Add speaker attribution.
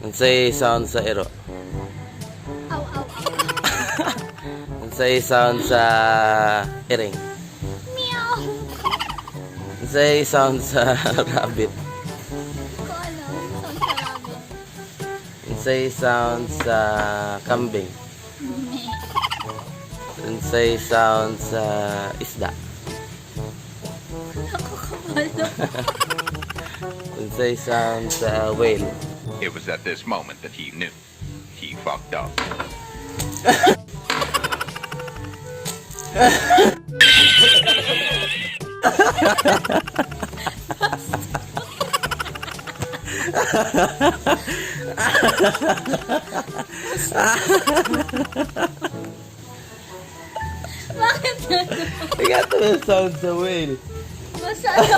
Speaker 1: Unsay sound sa ero?
Speaker 2: Aw, aw, aw.
Speaker 1: Unsay sound sa iring?
Speaker 2: Meow.
Speaker 1: Unsay sound sa rabbit?
Speaker 2: Ko alam. Sound sa rabbit.
Speaker 1: Unsay sound sa kambing?
Speaker 2: Me.
Speaker 1: Unsay sound sa isda?
Speaker 2: Ako kabalo.
Speaker 1: Unsay sound sa whale?
Speaker 3: It was at this moment that he knew. He fucked up.
Speaker 2: Bakit ganun?
Speaker 1: Ikaw yung sound sa whale.
Speaker 2: Masyado.